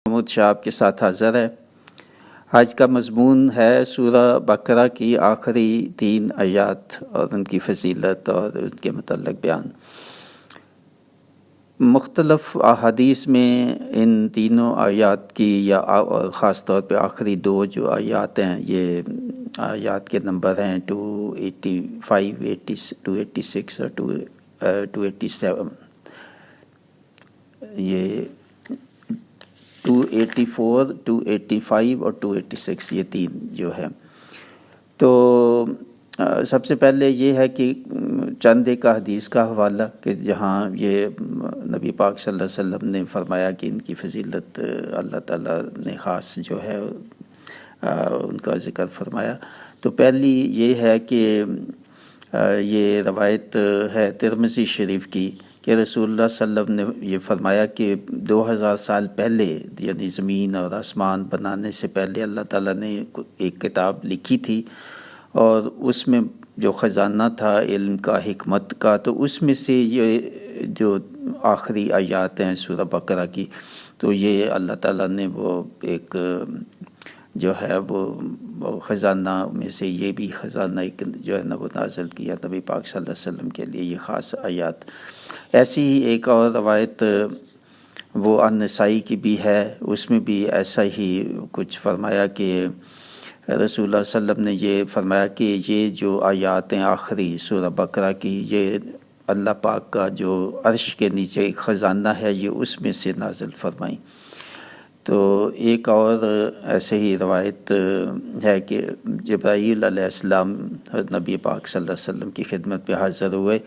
محمود شاہ آپ کے ساتھ حاضر ہے۔ آج کا مضمون ہے سورہ بقرہ کی آخری 3 آیات اور ان کی فضیلت اور ان کے متعلق بیان۔ مختلف احادیث میں ان تینوں آیات کی اور خاص طور پہ آخری 2 جو آیات ہیں، یہ آیات کے نمبر ہیں 285، 286 اور 287۔ یہ 284، 285 اور 286 یہ 3 جو ہے۔ تو سب سے پہلے یہ ہے کہ چند ایک حدیث کا حوالہ کہ جہاں یہ نبی پاک صلی اللہ علیہ وسلم نے فرمایا کہ ان کی فضیلت اللہ تعالیٰ نے خاص جو ہے ان کا ذکر فرمایا۔ تو پہلی یہ ہے کہ یہ روایت ہے ترمذی شریف کی کہ رسول اللہ صلی اللہ علیہ وسلم نے یہ فرمایا کہ 2000 سال پہلے، یعنی زمین اور آسمان بنانے سے پہلے اللہ تعالیٰ نے ایک کتاب لکھی تھی، اور اس میں جو خزانہ تھا علم کا، حکمت کا، تو اس میں سے یہ جو آخری آیات ہیں سورہ بقرہ کی، تو یہ اللہ تعالیٰ نے وہ ایک جو ہے وہ خزانہ میں سے یہ بھی خزانہ ایک جو ہے نا وہ نازل کیا نبی پاک صلی اللہ علیہ وسلم کے لیے یہ خاص آیات۔ ایسی ہی ایک اور روایت وہ النسائی کی بھی ہے، اس میں بھی ایسا ہی کچھ فرمایا کہ رسول اللہ صلی اللہ علیہ وسلم نے یہ فرمایا کہ یہ جو آیات ہیں آخری سورہ بقرہ کی، یہ اللہ پاک کا جو عرش کے نیچے ایک خزانہ ہے، یہ اس میں سے نازل فرمائیں۔ تو ایک اور ایسے ہی روایت ہے کہ جبرائیل علیہ السلام نبی پاک صلی اللہ علیہ وسلم کی خدمت پہ حاضر ہوئے،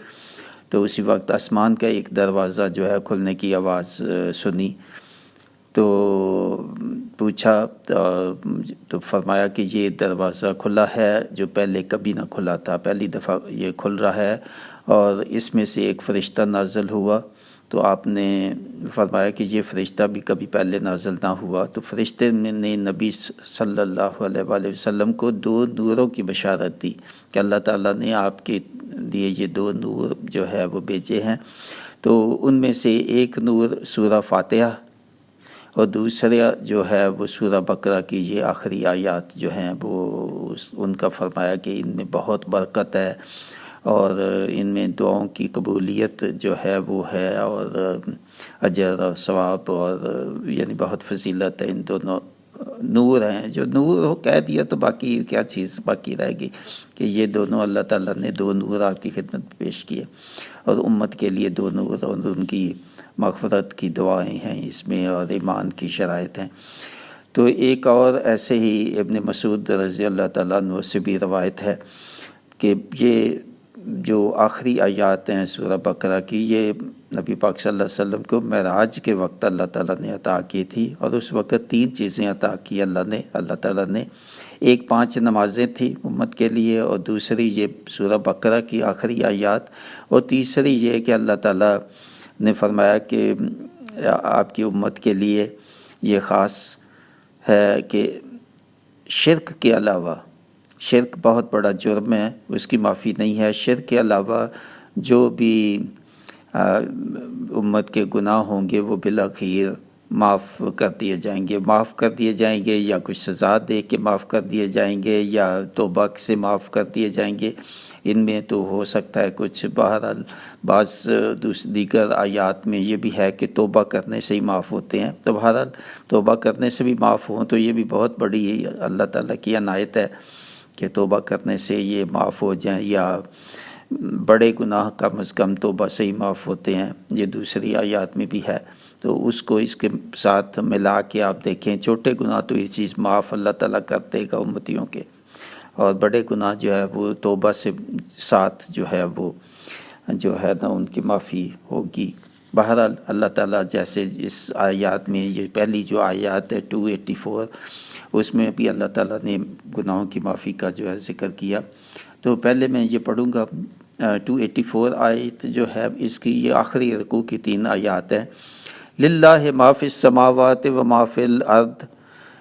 تو اسی وقت آسمان کا ایک دروازہ جو ہے کھلنے کی آواز سنی، تو پوچھا تو فرمایا کہ یہ دروازہ کھلا ہے جو پہلے کبھی نہ کھلا تھا، پہلی دفعہ یہ کھل رہا ہے، اور اس میں سے ایک فرشتہ نازل ہوا۔ تو آپ نے فرمایا کہ یہ فرشتہ بھی کبھی پہلے نازل نہ ہوا۔ تو فرشتے نے نبی صلی اللہ علیہ وآلہ وسلم کو 2 نوروں کی بشارت دی کہ اللہ تعالیٰ نے آپ کے لیے یہ 2 نور جو ہے وہ بھیجے ہیں۔ تو ان میں سے ایک نور سورہ فاتحہ اور دوسرا جو ہے وہ سورہ بقرہ کی یہ آخری آیات جو ہیں وہ ان کا فرمایا کہ ان میں بہت برکت ہے، اور ان میں دعاؤں کی قبولیت جو ہے وہ ہے، اور اجر اور ثواب، اور یعنی بہت فضیلت ہے۔ ان دونوں نور ہیں، جو نور ہو کہہ دیا تو باقی کیا چیز باقی رہے گی کہ یہ دونوں اللہ تعالیٰ نے 2 نور آپ کی خدمت میں پیش کیے، اور امت کے لیے 2 نور، اور ان کی مغفرت کی دعائیں ہیں اس میں، اور ایمان کی شرائط ہیں۔ تو ایک اور ایسے ہی ابن مسعود رضی اللہ تعالیٰ عنہ سے بھی روایت ہے کہ یہ جو آخری آیات ہیں سورہ بقرہ کی، یہ نبی پاک صلی اللہ علیہ وسلم کو معراج کے وقت اللہ تعالیٰ نے عطا کی تھی، اور اس وقت 3 چیزیں عطا کی اللہ تعالیٰ نے۔ ایک 5 نمازیں تھیں امت کے لیے، اور دوسری یہ سورہ بقرہ کی آخری آیات، اور تیسری یہ کہ اللہ تعالیٰ نے فرمایا کہ آپ کی امت کے لیے یہ خاص ہے کہ شرک کے علاوہ، شرک بہت بڑا جرم ہے، اس کی معافی نہیں ہے، شرک کے علاوہ جو بھی امت کے گناہ ہوں گے وہ بالآخر معاف کر دیے جائیں گے، یا کچھ سزا دے کے معاف کر دیے جائیں گے، یا توبہ سے معاف کر دیے جائیں گے۔ ان میں تو ہو سکتا ہے کچھ، بہرحال بعض دیگر آیات میں یہ بھی ہے کہ توبہ کرنے سے ہی معاف ہوتے ہیں۔ تو بہرحال توبہ کرنے سے بھی معاف ہوں تو یہ بھی بہت بڑی اللہ تعالیٰ کی عنایت ہے کہ توبہ کرنے سے یہ معاف ہو جائیں، یا بڑے گناہ کم از کم توبہ سے ہی معاف ہوتے ہیں، یہ دوسری آیات میں بھی ہے۔ تو اس کو اس کے ساتھ ملا کے آپ دیکھیں، چھوٹے گناہ تو یہ چیز معاف اللہ تعالیٰ کر دے گا امتیوں کے، اور بڑے گناہ جو ہے وہ توبہ سے ساتھ جو ہے وہ جو ہے نا ان کی معافی ہوگی۔ بہرحال اللہ تعالیٰ جیسے اس آیات میں یہ پہلی جو آیات ہے 284، اس میں بھی اللہ تعالیٰ نے گناہوں کی معافی کا جو ہے ذکر کیا۔ تو پہلے میں یہ پڑھوں گا 284 آیت جو ہے اس کی، یہ آخری رکوع کی 3 آیات ہیں۔ للہ ما فی السماوات و ما فی الارض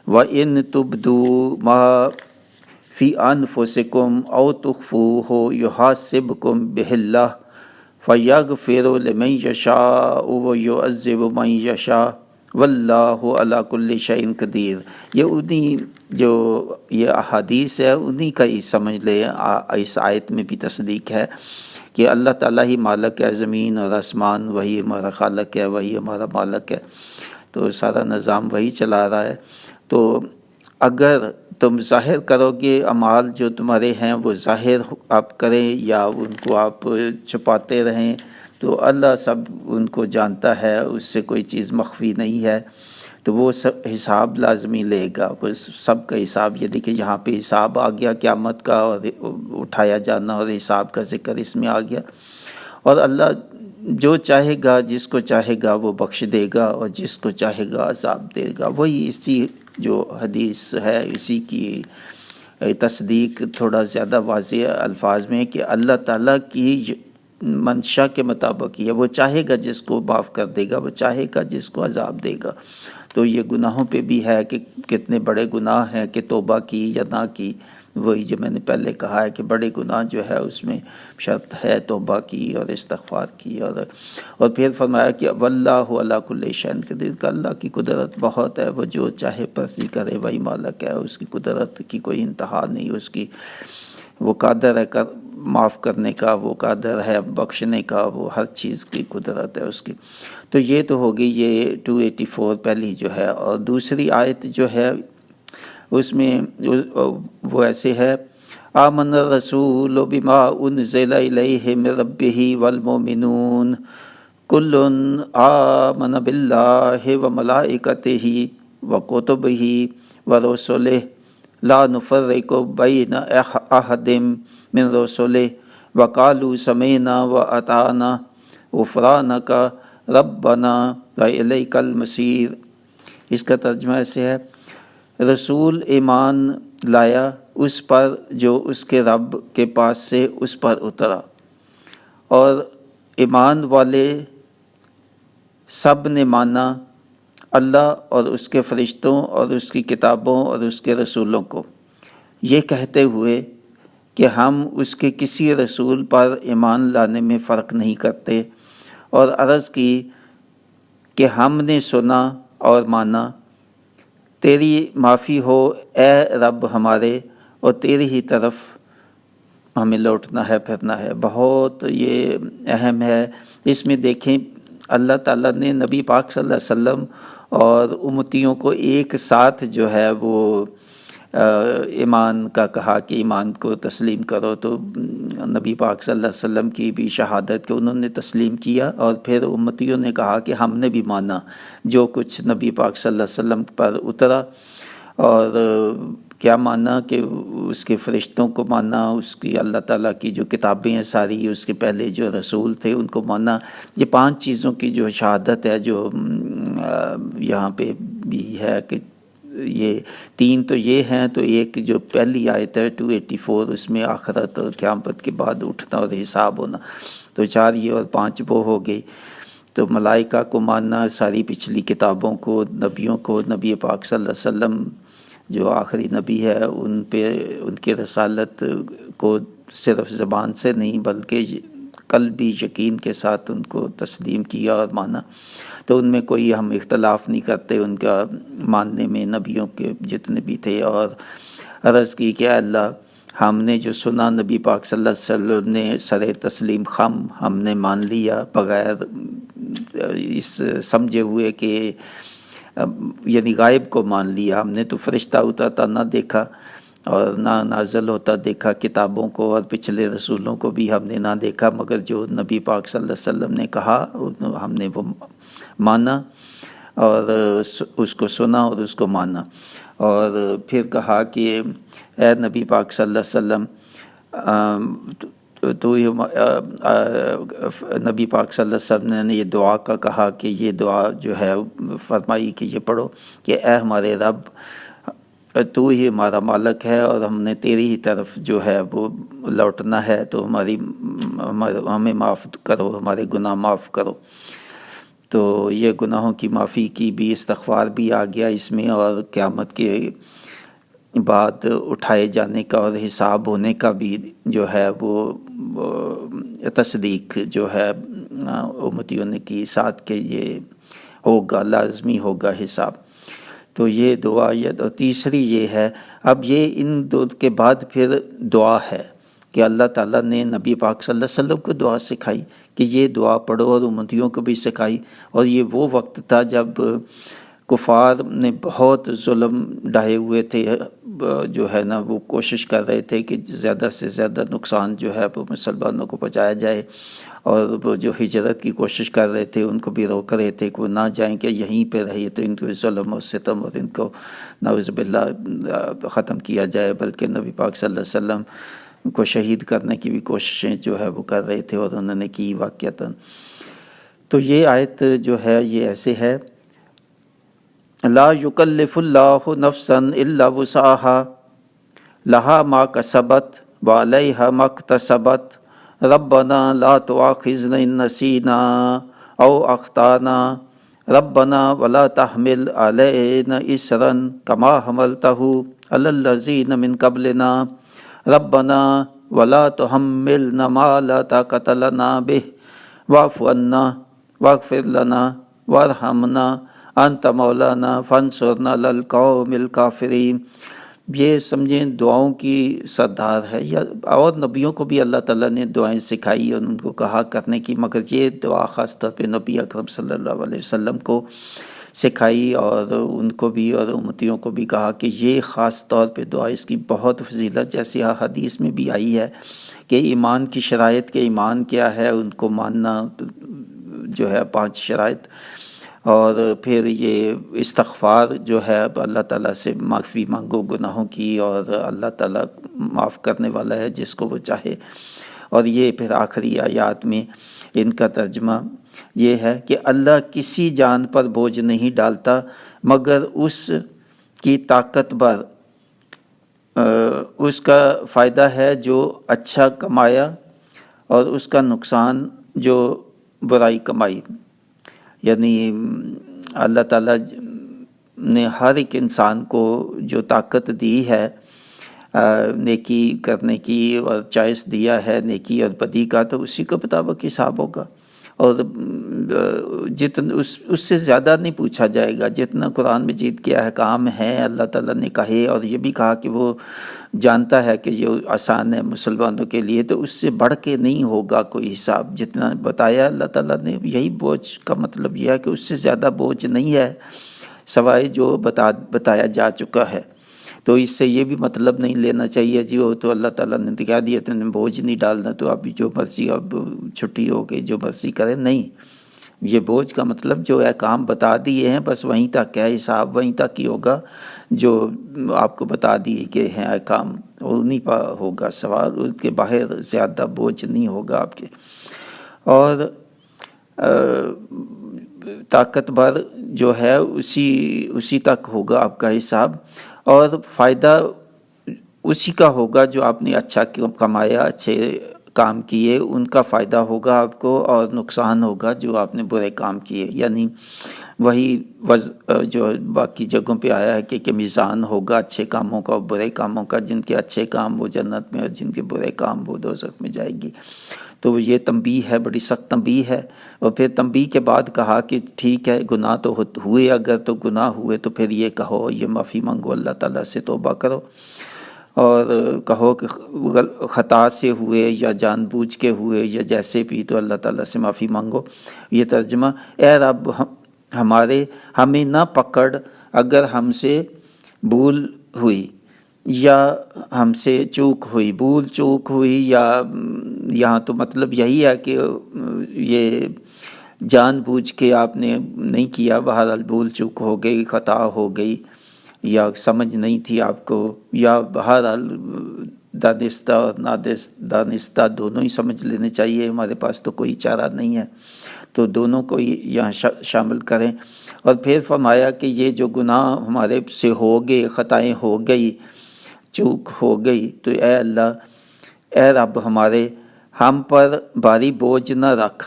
وَإِن تُبْدُوا مَا فِي أَنفُسِكُمْ أَوْ تُخْفُوهُ يُحَاسِبْكُم بِهِ اللَّهُ فَيَغْفِرُ لِمَن يَشَاءُ وَيُعَذِّبُ مَن يَشَاءُ واللہ علی کل شیء قدیر، یہ انہی جو یہ احادیث ہے انہی کا ہی سمجھ لیں، اس آیت میں بھی تصدیق ہے کہ اللہ تعالیٰ ہی مالک ہے، زمین اور آسمان وہی ہمارا خالق ہے، وہی ہمارا مالک ہے، تو سارا نظام وہی چلا رہا ہے۔ تو اگر تم ظاہر کرو گے اعمال جو تمہارے ہیں وہ ظاہر آپ کریں یا ان کو آپ چھپاتے رہیں، تو اللہ سب ان کو جانتا ہے، اس سے کوئی چیز مخفی نہیں ہے، تو وہ سب حساب لازمی لے گا، وہ سب کا حساب۔ یہ دیکھیں یہاں پہ حساب آ گیا قیامت کا، اور اٹھایا جانا اور حساب کا ذکر اس میں آ گیا۔ اور اللہ جو چاہے گا، جس کو چاہے گا وہ بخش دے گا، اور جس کو چاہے گا عذاب دے گا۔ وہی اسی جو حدیث ہے اسی کی تصدیق تھوڑا زیادہ واضح الفاظ میں کہ اللہ تعالیٰ کی منشا کے مطابق یہ وہ چاہے گا جس کو معاف کر دے گا، وہ چاہے گا جس کو عذاب دے گا۔ تو یہ گناہوں پہ بھی ہے کہ کتنے بڑے گناہ ہیں کہ توبہ کی یا نہ کی، وہی جو میں نے پہلے کہا ہے کہ بڑے گناہ جو ہے اس میں شرط ہے توبہ کی اور استغفار کی، اور پھر فرمایا کہ واللہ علی کل شیء قدیر، کہ اللہ کی قدرت بہت ہے، وہ جو چاہے پرسی کرے وہی مالک ہے، اس کی قدرت کی کوئی انتہا نہیں، اس کی وہ قادر ہے معاف کرنے کا، وہ قادر ہے بخشنے کا، وہ ہر چیز کی قدرت ہے اس کی۔ تو یہ تو ہوگی یہ 284 پہلی جو ہے، اور دوسری آیت جو ہے اس میں وہ ایسے ہے آمن الرسول بما انزل الیہ من ربہ والمؤمنون کل آمن باللہ وملائکتہ وکتبہ ورسلہ لا نفرق بین احد من رسلہ وقالوا سمعنا واطعنا غفرانک ربنا والیک المصیر۔ اس کا ترجمہ ایسے ہے، رسول ایمان لایا اس پر جو اس کے رب کے پاس سے اس پر اترا، اور ایمان والے سب نے مانا اللہ اور اس کے فرشتوں اور اس کی کتابوں اور اس کے رسولوں کو، یہ کہتے ہوئے کہ ہم اس کے کسی رسول پر ایمان لانے میں فرق نہیں کرتے، اور عرض کی کہ ہم نے سنا اور مانا، تیری معافی ہو اے رب ہمارے، اور تیری ہی طرف ہمیں لوٹنا ہے پھرنا ہے۔ بہت یہ اہم ہے۔ اس میں دیکھیں اللہ تعالیٰ نے نبی پاک صلی اللہ علیہ وسلم اور امتیوں کو ایک ساتھ جو ہے وہ ایمان کا کہا کہ ایمان کو تسلیم کرو، تو نبی پاک صلی اللہ علیہ وسلم کی بھی شہادت کہ انہوں نے تسلیم کیا، اور پھر امتیوں نے کہا کہ ہم نے بھی مانا جو کچھ نبی پاک صلی اللہ علیہ وسلم پر اترا، اور کیا مانا کہ اس کے فرشتوں کو مانا، اس کی اللہ تعالیٰ کی جو کتابیں ہیں ساری، اس کے پہلے جو رسول تھے ان کو مانا۔ یہ 5 چیزوں کی جو شہادت ہے جو یہاں پہ بھی ہے کہ یہ 3 تو یہ ہیں، تو ایک جو پہلی آیت ہے 284 اس میں آخرت اور قیامت کے بعد اٹھنا اور حساب ہونا، تو 4 یہ اور 5 وہ ہو گئی۔ تو ملائکہ کو ماننا، ساری پچھلی کتابوں کو، نبیوں کو، نبی پاک صلی اللہ علیہ وسلم جو آخری نبی ہے ان پہ ان کے رسالت کو صرف زبان سے نہیں بلکہ قلبی یقین کے ساتھ ان کو تسلیم کیا اور مانا، تو ان میں کوئی ہم اختلاف نہیں کرتے ان کا ماننے میں، نبیوں کے جتنے بھی تھے۔ اور عرض کی کہ اللہ ہم نے جو سنا نبی پاک صلی اللہ علیہ وسلم نے سر تسلیم خم ہم نے مان لیا، بغیر اس سمجھے ہوئے کہ یعنی غائب کو مان لیا۔ ہم نے تو فرشتہ اترتا نہ دیکھا اور نہ نازل ہوتا دیکھا، کتابوں کو اور پچھلے رسولوں کو بھی ہم نے نہ دیکھا، مگر جو نبی پاک صلی اللہ علیہ وسلم نے کہا ہم نے وہ مانا اور اس کو سنا اور اس کو مانا۔ اور پھر کہا کہ اے نبی پاک صلی اللہ علیہ وسلم، تو نبی پاک صلی اللہ علیہ وسلم نے یہ دعا کا کہا کہ یہ دعا جو ہے فرمائی کہ یہ پڑھو کہ اے ہمارے رب، تو ہی ہمارا مالک ہے اور ہم نے تیری ہی طرف جو ہے وہ لوٹنا ہے، تو ہمیں معاف کرو، ہمارے گناہ معاف کرو۔ تو یہ گناہوں کی معافی کی بھی استغفار بھی آ گیا اس میں، اور قیامت کے بعد اٹھائے جانے کا اور حساب ہونے کا بھی جو ہے وہ تصدیق جو ہے امتیوں نے کی، ساتھ کہ یہ ہوگا، لازمی ہوگا حساب۔ تو یہ دعا اور تیسری یہ ہے، اب یہ ان دو کے بعد پھر دعا ہے کہ اللہ تعالیٰ نے نبی پاک صلی اللہ علیہ وسلم کو دعا سکھائی کہ یہ دعا پڑھو، اور امتیوں کو بھی سکھائی۔ اور یہ وہ وقت تھا جب کفار نے بہت ظلم ڈھائے ہوئے تھے، جو ہے نا وہ کوشش کر رہے تھے کہ زیادہ سے زیادہ نقصان جو ہے وہ مسلمانوں کو پہنچایا جائے، اور وہ جو ہجرت کی کوشش کر رہے تھے ان کو بھی روک رہے تھے کہ وہ نہ جائیں، کہ یہیں پہ رہیے تو ان کو ظلم و ستم اور ان کو نعوذ باللہ ختم کیا جائے، بلکہ نبی پاک صلی اللہ علیہ وسلم کو شہید کرنے کی بھی کوششیں جو ہے وہ کر رہے تھے، اور انہوں نے کی واقعتاً۔ تو یہ آیت جو ہے یہ ایسے ہے، لا یکلف اللہ نفسا الا وسعها لہا ما کسبت وعلیہا ما اکتسبت ربنا لا تؤاخذنا ان نسینا او اخطانا ربنا ولا تحمل علینا اسرا کما حملتہ علی الذین من قبلنا ربنا ولا تحملنا ما لا طاقۃ لنا بہ واعف عنا واغفر لنا وارحمنا انت مولانا فانصرنا علی القوم الکافرین۔ یہ سمجھیں دعاؤں کی سردار ہے، یا اور نبیوں کو بھی اللہ تعالیٰ نے دعائیں سکھائی اور ان کو کہا کرنے کی، مگر یہ دعا خاص طور پہ نبی اکرم صلی اللہ علیہ وسلم کو سکھائی، اور ان کو بھی اور امتیوں کو بھی کہا کہ یہ خاص طور پہ دعا، اس کی بہت فضیلت جیسی حدیث میں بھی آئی ہے کہ ایمان کی شرائط کے ایمان کیا ہے، ان کو ماننا جو ہے 5 شرائط، اور پھر یہ استغفار جو ہے اللہ تعالیٰ سے معافی مانگو گناہوں کی، اور اللہ تعالیٰ معاف کرنے والا ہے جس کو وہ چاہے۔ اور یہ پھر آخری آیات میں ان کا ترجمہ یہ ہے کہ اللہ کسی جان پر بوجھ نہیں ڈالتا مگر اس کی طاقت بر اس کا فائدہ ہے جو اچھا کمایا، اور اس کا نقصان جو برائی کمائی۔ یعنی اللہ تعالیٰ نے ہر ایک انسان کو جو طاقت دی ہے نیکی کرنے کی، اور چوائس دیا ہے نیکی اور بدی کا، تو اسی کے مطابق حساب ہوگا، اور جتنا اس سے زیادہ نہیں پوچھا جائے گا جتنا قرآن مجید کے احکام ہیں اللہ تعالیٰ نے کہے، اور یہ بھی کہا کہ وہ جانتا ہے کہ یہ آسان ہے مسلمانوں کے لیے، تو اس سے بڑھ کے نہیں ہوگا کوئی حساب۔ جتنا بتایا اللہ تعالیٰ نے، یہی بوجھ کا مطلب یہ ہے کہ اس سے زیادہ بوجھ نہیں ہے سوائے جو بتایا جا چکا ہے۔ تو اس سے یہ بھی مطلب نہیں لینا چاہیے جی وہ تو اللہ تعالیٰ نے کہہ دیا تو بوجھ نہیں ڈالنا، تو اب جو مرضی اب چھٹی ہو گئی جو مرضی کرے، نہیں۔ یہ بوجھ کا مطلب جو احکام بتا دیے ہیں بس وہیں تک ہے، حساب وہیں تک ہی ہوگا جو آپ کو بتا دیے گئے ہیں احکام، انہیں پر ہوگا سوال، ان کے باہر زیادہ بوجھ نہیں ہوگا آپ کے۔ اور طاقت بر جو ہے اسی تک ہوگا آپ کا حساب، اور فائدہ اسی کا ہوگا جو آپ نے اچھا کمایا، اچھے کام کیے، ان کا فائدہ ہوگا آپ کو، اور نقصان ہوگا جو آپ نے برے کام کیے۔ یعنی وہی جو باقی جگہوں پہ آیا ہے کہ میزان ہوگا اچھے کاموں کا اور برے کاموں کا، جن کے اچھے کام وہ جنت میں اور جن کے برے کام وہ دوزخ میں جائے گی۔ تو یہ تنبیہ ہے، بڑی سخت تنبیہ ہے۔ اور پھر تنبیہ کے بعد کہا کہ ٹھیک ہے گناہ تو ہوئے، اگر تو گناہ ہوئے تو پھر یہ کہو، یہ معافی مانگو اللہ تعالیٰ سے، توبہ کرو، اور کہو کہ خطا سے ہوئے یا جان بوجھ کے ہوئے یا جیسے بھی، تو اللہ تعالیٰ سے معافی مانگو۔ یہ ترجمہ، اے رب ہمارے ہمیں نہ پکڑ اگر ہم سے بھول ہوئی یا ہم سے چوک ہوئی، بھول چوک ہوئی، یا یہاں تو مطلب یہی ہے کہ یہ جان بوجھ کے آپ نے نہیں کیا، بہرحال بھول چوک ہو گئی، خطا ہو گئی، یا سمجھ نہیں تھی آپ کو، یا بہرحال دانستہ اور نادانستہ دونوں ہی سمجھ لینے چاہیے، ہمارے پاس تو کوئی چارہ نہیں ہے، تو دونوں کو یہاں شامل کریں۔ اور پھر فرمایا کہ یہ جو گناہ ہمارے سے ہو گئے، خطائیں ہو گئی، چوک ہو گئی، تو اے اللہ، اے رب ہمارے، ہم پر بھاری بوجھ نہ رکھ۔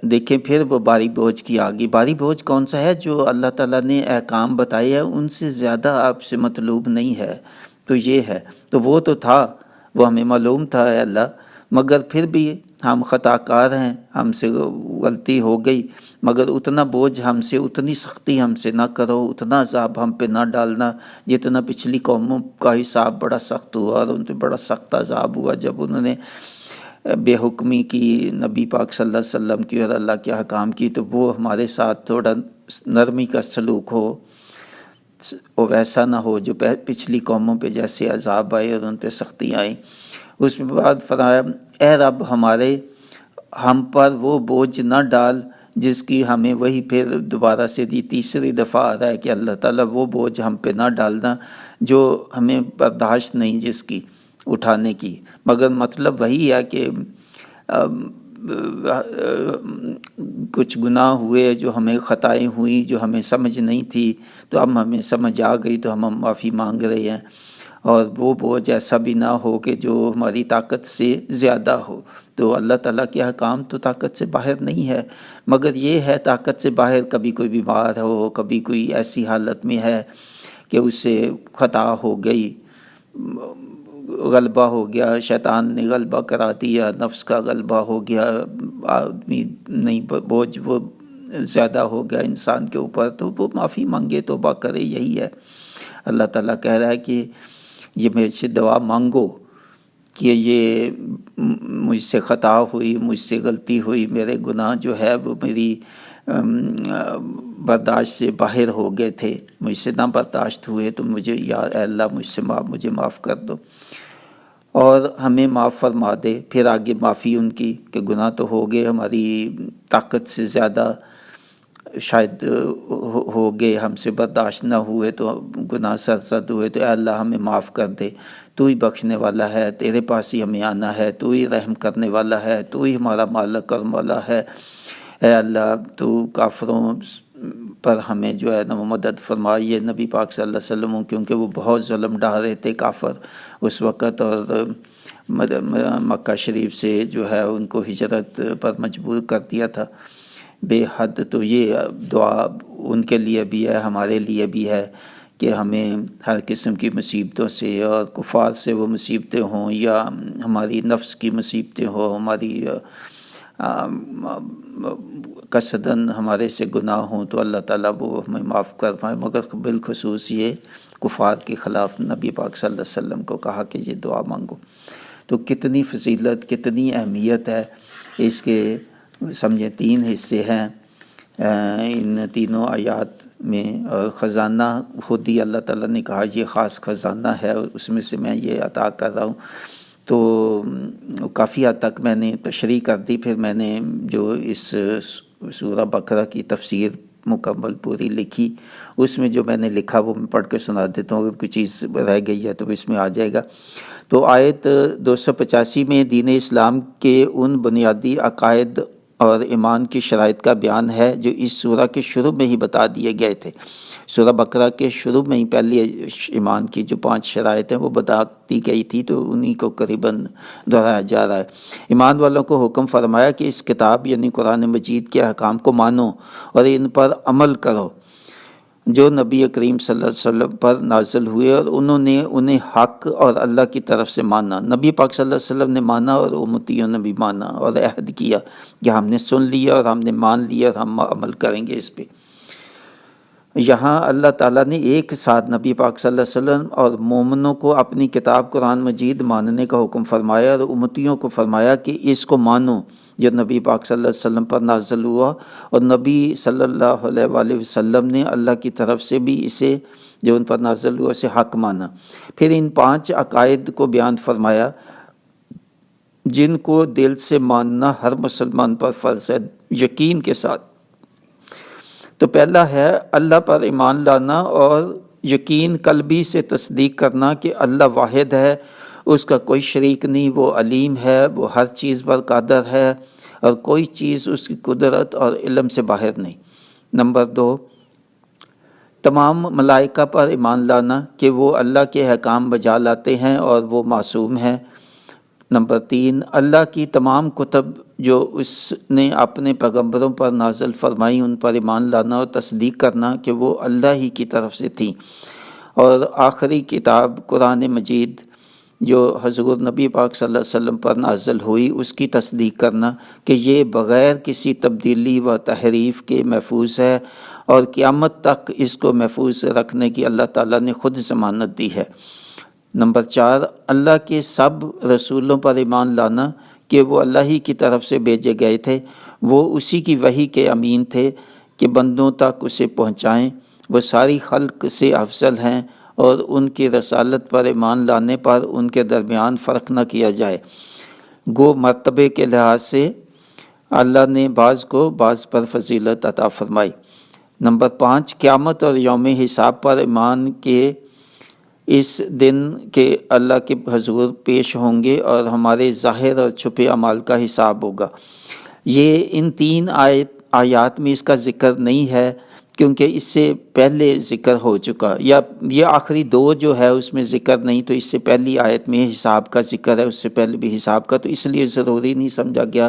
دیکھیں پھر وہ بھاری بوجھ کی آگی، بھاری بوجھ کون سا ہے؟ جو اللہ تعالیٰ نے احکام بتائے ہیں ان سے زیادہ آپ سے مطلوب نہیں ہے، تو یہ ہے، تو وہ تو تھا، وہ ہمیں معلوم تھا اے اللہ، مگر پھر بھی ہم خطا کار ہیں، ہم سے غلطی ہو گئی، مگر اتنا بوجھ ہم سے، اتنی سختی ہم سے نہ کرو، اتنا عذاب ہم پہ نہ ڈالنا جتنا پچھلی قوموں کا حساب بڑا سخت ہوا، اور ان پہ بڑا سخت عذاب ہوا جب انہوں نے بے حکمی کی نبی پاک صلی اللہ علیہ وسلم کی اور اللہ کے احکام کی، تو وہ ہمارے ساتھ تھوڑا نرمی کا سلوک ہو، وہ ویسا نہ ہو جو پچھلی قوموں پہ جیسے عذاب آئے اور ان پہ سختیاں آئیں۔ اس کے بعد فرمایا اے رب ہمارے، ہم پر وہ بوجھ نہ ڈال جس کی ہمیں، وہی پھر دوبارہ سے تیسری دفعہ آ رہا ہے کہ اللہ تعالیٰ وہ بوجھ ہم پہ نہ ڈالنا جو ہمیں برداشت نہیں جس کی اٹھانے کی، مگر مطلب وہی ہے کہ کچھ گناہ ہوئے جو ہمیں خطائیں ہوئیں جو ہمیں سمجھ نہیں تھی، تو اب ہمیں سمجھ آ گئی تو ہم معافی مانگ رہے ہیں، اور وہ بوجھ ایسا بھی نہ ہو کہ جو ہماری طاقت سے زیادہ ہو۔ تو اللہ تعالیٰ کے احکام تو طاقت سے باہر نہیں ہے، مگر یہ ہے طاقت سے باہر، کبھی کوئی بیمار ہو، کبھی کوئی ایسی حالت میں ہے کہ اس سے خطا ہو گئی، غلبہ ہو گیا، شیطان نے غلبہ کرا دیا، نفس کا غلبہ ہو گیا، آدمی نہیں، بوجھ وہ زیادہ ہو گیا انسان کے اوپر، تو وہ معافی مانگے، توبہ کرے، یہی ہے۔ اللہ تعالیٰ کہہ رہا ہے کہ یہ میرے سے دعا مانگو کہ یہ مجھ سے خطا ہوئی، مجھ سے غلطی ہوئی، میرے گناہ جو ہے وہ میری برداشت سے باہر ہو گئے تھے، مجھ سے نہ برداشت ہوئے، تو مجھے یا اے اللہ مجھے معاف کر دو اور ہمیں معاف فرما دے۔ پھر آگے معافی ان کی کہ گناہ تو ہو گئے، ہماری طاقت سے زیادہ شاید ہو گئے، ہم سے برداشت نہ ہوئے، تو گناہ سرزد ہوئے، تو اے اللہ ہمیں معاف کر دے، تو ہی بخشنے والا ہے، تیرے پاس ہی ہمیں آنا ہے، تو ہی رحم کرنے والا ہے، تو ہی ہمارا مالک کرم والا ہے۔ اے اللہ تو کافروں پر ہمیں جو ہے نا مدد فرما۔ یہ نبی پاک صلی اللہ علیہ وسلم، کیونکہ وہ بہت ظلم ڈھا رہے تھے کافر اس وقت، اور مکہ شریف سے جو ہے ان کو ہجرت پر مجبور کر دیا تھا بے حد، تو یہ دعا ان کے لیے بھی ہے، ہمارے لیے بھی ہے کہ ہمیں ہر قسم کی مصیبتوں سے، اور کفار سے وہ مصیبتیں ہوں یا ہماری نفس کی مصیبتیں ہوں، ہماری قصداً ہمارے سے گناہ ہوں، تو اللہ تعالیٰ وہ ہمیں معاف کر پائے، مگر بالخصوص یہ کفار کے خلاف نبی پاک صلی اللہ علیہ وسلم کو کہا کہ یہ دعا مانگو۔ تو کتنی فضیلت، کتنی اہمیت ہے اس کے، سمجھیں 3 حصے ہیں ان تینوں آیات میں، اور خزانہ خود ہی اللہ تعالیٰ نے کہا یہ خاص خزانہ ہے، اس میں سے میں یہ عطا کر رہا ہوں۔ تو کافی حد تک میں نے تشریح کر دی، پھر میں نے جو اس سورہ بقرہ کی تفسیر مکمل پوری لکھی، اس میں جو میں نے لکھا وہ میں پڑھ کے سنا دیتا ہوں، اگر کوئی چیز رہ گئی ہے تو اس میں آ جائے گا۔ تو آیت 285 میں دین اسلام کے ان بنیادی عقائد اور ایمان کی شرائط کا بیان ہے جو اس سورہ کے شروع میں ہی بتا دیے گئے تھے۔ سورہ بقرہ کے شروع میں ہی پہلے ایمان کی جو 5 شرائط ہیں وہ بتا دی گئی تھی، تو انہی کو قریباً دہرایا جا رہا ہے۔ ایمان والوں کو حکم فرمایا کہ اس کتاب یعنی قرآن مجید کے احکام کو مانو اور ان پر عمل کرو جو نبی کریم صلی اللہ علیہ وسلم پر نازل ہوئے، اور انہوں نے انہیں حق اور اللہ کی طرف سے مانا۔ نبی پاک صلی اللہ علیہ وسلم نے مانا اور امتیوں نے بھی مانا اور عہد کیا کہ ہم نے سن لیا اور ہم نے مان لیا اور ہم عمل کریں گے اس پہ۔ یہاں اللہ تعالیٰ نے ایک ساتھ نبی پاک صلی اللہ علیہ وسلم اور مومنوں کو اپنی کتاب قرآن مجید ماننے کا حکم فرمایا، اور امتیوں کو فرمایا کہ اس کو مانو جو نبی پاک صلی اللہ علیہ وسلم پر نازل ہوا، اور نبی صلی اللہ علیہ وآلہ وسلم نے اللہ کی طرف سے بھی اسے جو ان پر نازل ہوا اسے حق مانا۔ پھر ان 5 عقائد کو بیان فرمایا جن کو دل سے ماننا ہر مسلمان پر فرض ہے یقین کے ساتھ۔ تو پہلا ہے اللہ پر ایمان لانا اور یقین قلبی سے تصدیق کرنا کہ اللہ واحد ہے، اس کا کوئی شریک نہیں، وہ علیم ہے، وہ ہر چیز پر قادر ہے اور کوئی چیز اس کی قدرت اور علم سے باہر نہیں۔ نمبر 2، تمام ملائکہ پر ایمان لانا کہ وہ اللہ کے احکام بجا لاتے ہیں اور وہ معصوم ہیں۔ نمبر 3، اللہ کی تمام کتب جو اس نے اپنے پیغمبروں پر نازل فرمائی ان پر ایمان لانا اور تصدیق کرنا کہ وہ اللہ ہی کی طرف سے تھیں۔ اور آخری کتاب قرآن مجید جو حضور نبی پاک صلی اللہ علیہ وسلم پر نازل ہوئی اس کی تصدیق کرنا کہ یہ بغیر کسی تبدیلی و تحریف کے محفوظ ہے اور قیامت تک اس کو محفوظ رکھنے کی اللہ تعالیٰ نے خود ضمانت دی ہے۔ نمبر 4، اللہ کے سب رسولوں پر ایمان لانا کہ وہ اللہ ہی کی طرف سے بھیجے گئے تھے، وہ اسی کی وحی کے امین تھے کہ بندوں تک اسے پہنچائیں، وہ ساری خلق سے افضل ہیں اور ان کی رسالت پر ایمان لانے پر ان کے درمیان فرق نہ کیا جائے۔ گو مرتبے کے لحاظ سے اللہ نے بعض کو بعض پر فضیلت عطا فرمائی۔ نمبر 5، قیامت اور یوم حساب پر ایمان کے اس دن کے اللہ کے حضور پیش ہوں گے اور ہمارے ظاہر اور چھپے اعمال کا حساب ہوگا۔ یہ ان 3 آیات میں اس کا ذکر نہیں ہے کیونکہ اس سے پہلے ذکر ہو چکا، یا یہ آخری 2 جو ہے اس میں ذکر نہیں، تو اس سے پہلی آیت میں حساب کا ذکر ہے، اس سے پہلے بھی حساب کا، تو اس لیے ضروری نہیں سمجھا گیا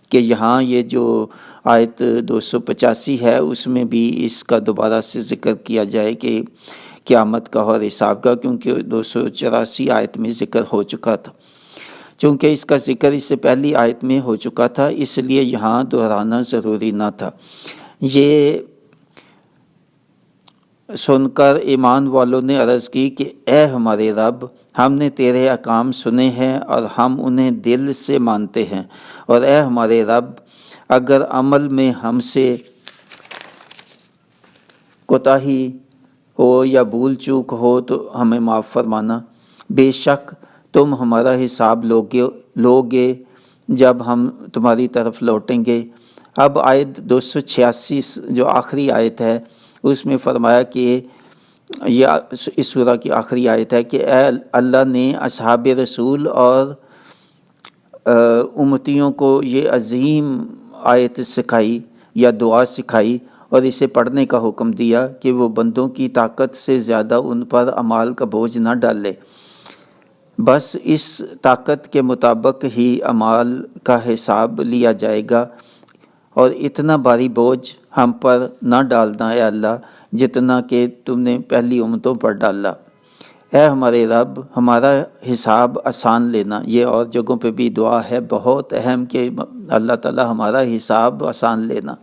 کہ یہاں یہ جو آیت 285 ہے اس میں بھی اس کا دوبارہ سے ذکر کیا جائے کہ قیامت کا اور حساب کا، کیونکہ 284 آیت میں ذکر ہو چکا تھا۔ چونکہ اس کا ذکر اس سے پہلی آیت میں ہو چکا تھا اس لیے یہاں دہرانا ضروری نہ تھا۔ یہ سن کر ایمان والوں نے عرض کی کہ اے ہمارے رب، ہم نے تیرے احکام سنے ہیں اور ہم انہیں دل سے مانتے ہیں، اور اے ہمارے رب، اگر عمل میں ہم سے کوتاہی ہو یا بھول چوک ہو تو ہمیں معاف فرمانا، بے شک تم ہمارا حساب لوگے جب ہم تمہاری طرف لوٹیں گے۔ اب آیت 286 جو آخری آیت ہے اس میں فرمایا کہ یہ اس سورہ کی آخری آیت ہے کہ اے اللہ نے اصحاب رسول اور امتیوں کو یہ عظیم آیت سکھائی یا دعا سکھائی اور اسے پڑھنے کا حکم دیا کہ وہ بندوں کی طاقت سے زیادہ ان پر اعمال کا بوجھ نہ ڈالے، بس اس طاقت کے مطابق ہی اعمال کا حساب لیا جائے گا، اور اتنا بھاری بوجھ ہم پر نہ ڈالنا اے اللہ جتنا کہ تم نے پہلی امتوں پر ڈالا۔ اے ہمارے رب، ہمارا حساب آسان لینا۔ یہ اور جگہوں پہ بھی دعا ہے بہت اہم کہ اللہ تعالی ہمارا حساب آسان لینا،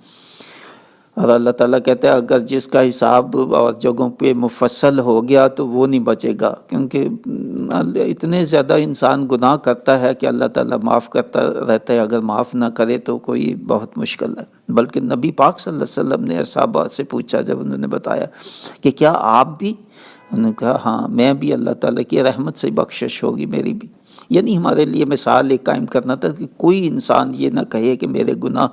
اور اللہ تعالیٰ کہتے ہیں اگر جس کا حساب اور جگہوں پہ مفصل ہو گیا تو وہ نہیں بچے گا، کیونکہ اتنے زیادہ انسان گناہ کرتا ہے کہ اللہ تعالیٰ معاف کرتا رہتا ہے، اگر معاف نہ کرے تو کوئی بہت مشکل ہے۔ بلکہ نبی پاک صلی اللہ علیہ وسلم نے صحابہ سے پوچھا جب انہوں نے بتایا کہ کیا آپ بھی؟ انہوں نے کہا ہاں میں بھی، اللہ تعالیٰ کی رحمت سے بخشش ہوگی میری بھی۔ یعنی ہمارے لیے مثال ایک قائم کرنا تھا کہ کوئی انسان یہ نہ کہے کہ میرے گناہ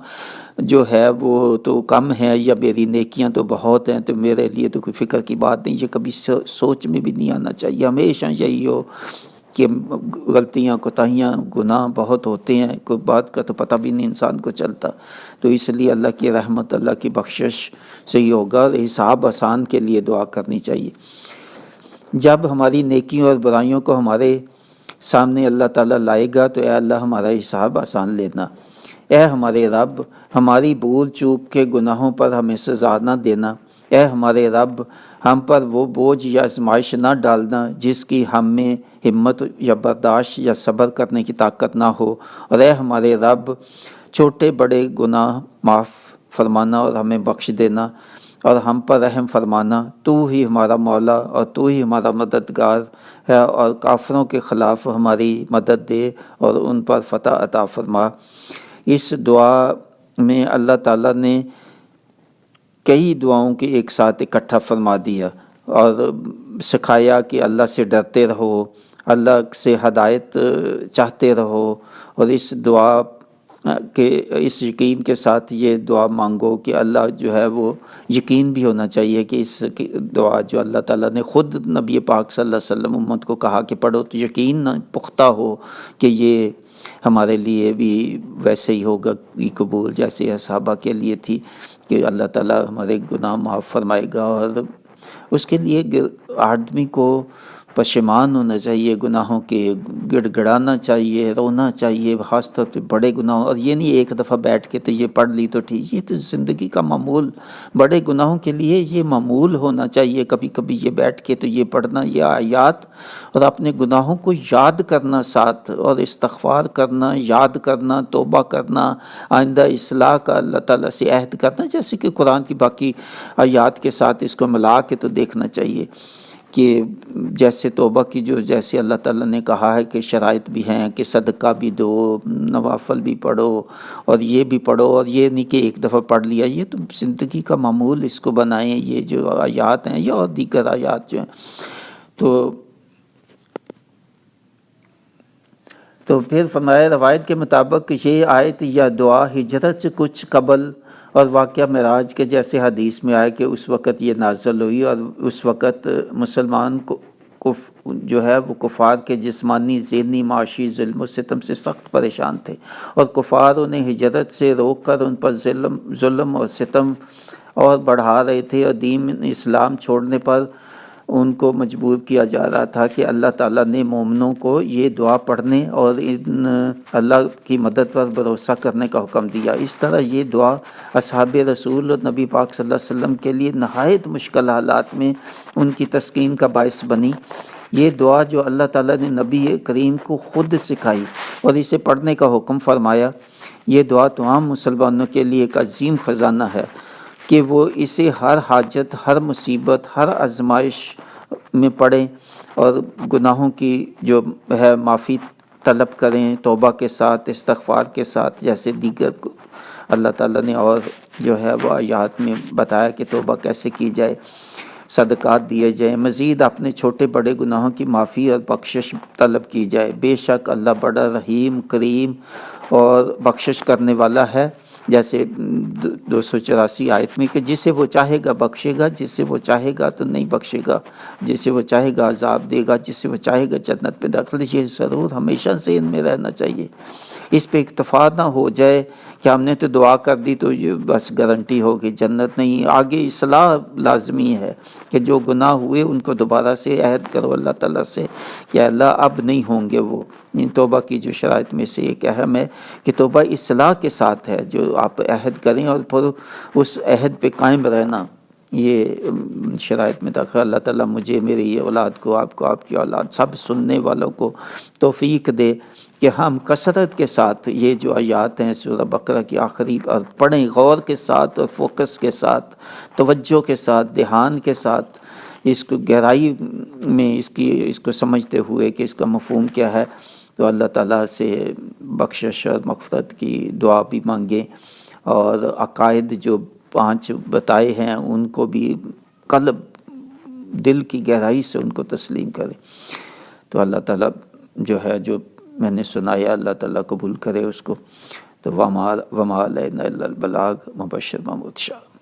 جو ہے وہ تو کم ہے یا میری نیکیاں تو بہت ہیں تو میرے لیے تو کوئی فکر کی بات نہیں، یہ کبھی سوچ میں بھی نہیں آنا چاہیے۔ ہمیشہ یہی ہو کہ غلطیاں کوتاہیاں گناہ بہت ہوتے ہیں، کوئی بات کا تو پتہ بھی نہیں انسان کو چلتا، تو اس لیے اللہ کی رحمت اللہ کی بخشش سے ہی ہوگا، حساب آسان کے لیے دعا کرنی چاہیے۔ جب ہماری نیکیوں اور برائیوں کو ہمارے سامنے اللہ تعالیٰ لائے گا تو اے اللہ ہمارا حساب آسان لینا۔ اے ہمارے رب، ہماری بھول چوک کے گناہوں پر ہمیں سزا نہ دینا۔ اے ہمارے رب، ہم پر وہ بوجھ یا آزمائش نہ ڈالنا جس کی ہم میں ہمت یا برداشت یا صبر کرنے کی طاقت نہ ہو، اور اے ہمارے رب، چھوٹے بڑے گناہ معاف فرمانا اور ہمیں بخش دینا اور ہم پر رحم فرمانا۔ تو ہی ہمارا مولا اور تو ہی ہمارا مددگار ہے، اور کافروں کے خلاف ہماری مدد دے اور ان پر فتح عطا فرما۔ اس دعا میں اللہ تعالیٰ نے کئی دعاؤں کے ایک ساتھ اکٹھا فرما دیا اور سکھایا کہ اللہ سے ڈرتے رہو، اللہ سے ہدایت چاہتے رہو، اور اس دعا کہ اس یقین کے ساتھ یہ دعا مانگو کہ اللہ جو ہے وہ یقین بھی ہونا چاہیے کہ اس دعا جو اللہ تعالیٰ نے خود نبی پاک صلی اللہ علیہ وسلم امت کو کہا کہ پڑھو تو یقین نہ پختہ ہو کہ یہ ہمارے لیے بھی ویسے ہی ہوگا قبول جیسے صحابہ کے لیے تھی، کہ اللہ تعالیٰ ہمارے گناہ معاف فرمائے گا، اور اس کے لیے آدمی کو پشیمان ہونا چاہیے، گناہوں کے گڑ گڑانا چاہیے، رونا چاہیے، خاص طور پہ بڑے گناہوں، اور یہ نہیں ایک دفعہ بیٹھ کے تو یہ پڑھ لی تو ٹھیک، یہ تو زندگی کا معمول، بڑے گناہوں کے لیے یہ معمول ہونا چاہیے، کبھی کبھی یہ بیٹھ کے تو یہ پڑھنا، یہ آیات، اور اپنے گناہوں کو یاد کرنا ساتھ، اور استغفار کرنا، یاد کرنا، توبہ کرنا، آئندہ اصلاح کا اللہ تعالیٰ سے عہد کرنا، جیسے کہ قرآن کی باقی آیات کے ساتھ اس کو ملا کے تو دیکھنا چاہیے کہ جیسے توبہ کی جو جیسے اللہ تعالیٰ نے کہا ہے کہ شرائط بھی ہیں کہ صدقہ بھی دو، نوافل بھی پڑھو، اور یہ بھی پڑھو، اور یہ نہیں کہ ایک دفعہ پڑھ لیا، یہ تو زندگی کا معمول اس کو بنائیں، یہ جو آیات ہیں یا اور دیگر آیات جو ہیں۔ تو پھر فرمایا روایت کے مطابق یہ آیت یا دعا ہجرت سے کچھ قبل اور واقعہ معراج کے جیسے حدیث میں آئے کہ اس وقت یہ نازل ہوئی، اور اس وقت مسلمان کو جو ہے وہ کفار کے جسمانی، ذہنی، معاشی ظلم و ستم سے سخت پریشان تھے، اور کفار انہیں ہجرت سے روک کر ان پر ظلم اور ستم اور بڑھا رہے تھے، اور دین اسلام چھوڑنے پر ان کو مجبور کیا جا رہا تھا کہ اللہ تعالیٰ نے مومنوں کو یہ دعا پڑھنے اور ان اللہ کی مدد پر بھروسہ کرنے کا حکم دیا۔ اس طرح یہ دعا اصحاب رسول اور نبی پاک صلی اللہ علیہ وسلم کے لیے نہایت مشکل حالات میں ان کی تسکین کا باعث بنی۔ یہ دعا جو اللہ تعالیٰ نے نبی کریم کو خود سکھائی اور اسے پڑھنے کا حکم فرمایا، یہ دعا تمام مسلمانوں کے لیے ایک عظیم خزانہ ہے کہ وہ اسے ہر حاجت، ہر مصیبت، ہر آزمائش میں پڑھیں، اور گناہوں کی جو ہے معافی طلب کریں توبہ کے ساتھ، استغفار کے ساتھ، جیسے دیگر اللہ تعالیٰ نے اور جو ہے وہ آیات میں بتایا کہ توبہ کیسے کی جائے، صدقات دیے جائیں، مزید اپنے چھوٹے بڑے گناہوں کی معافی اور بخشش طلب کی جائے۔ بے شک اللہ بڑا رحیم، کریم اور بخشش کرنے والا ہے، جیسے 284 آیت میں کہ جسے وہ چاہے گا بخشے گا، جسے وہ چاہے گا تو نہیں بخشے گا، جسے وہ چاہے گا عذاب دے گا، جسے وہ چاہے گا جنت میں داخل۔ یہ ضرور ہمیشہ ذہن میں رہنا چاہیے، اس پہ اکتفا نہ ہو جائے کہ ہم نے تو دعا کر دی تو یہ بس گارنٹی ہوگی جنت، نہیں، آگے اصلاح لازمی ہے کہ جو گناہ ہوئے ان کو دوبارہ سے عہد کرو اللہ تعالیٰ سے کہ اللہ اب نہیں ہوں گے وہ۔ ان توبہ کی جو شرائط میں سے ایک اہم ہے کہ توبہ اصلاح کے ساتھ ہے، جو آپ عہد کریں اور پھر اس عہد پہ قائم رہنا، یہ شرائط میں داخل۔ اللہ تعالیٰ مجھے، میری اولاد کو، آپ کو، آپ کی اولاد، سب سننے والوں کو توفیق دے کہ ہم کثرت کے ساتھ یہ جو آیات ہیں سورہ بقرہ کی آخری اور پڑھیں، غور کے ساتھ اور فوکس کے ساتھ، توجہ کے ساتھ، دھیان کے ساتھ، اس کو گہرائی میں اس کو سمجھتے ہوئے کہ اس کا مفہوم کیا ہے، تو اللہ تعالیٰ سے بخشش اور مغفرت کی دعا بھی مانگیں، اور عقائد جو 5 بتائے ہیں ان کو بھی قلب، دل کی گہرائی سے ان کو تسلیم کریں۔ تو اللہ تعالیٰ جو ہے جو میں نے سنایا اللہ تعالیٰ قبول کرے اس کو۔ تو وما علینا الا البلاغ، مبشر محمود شاہ۔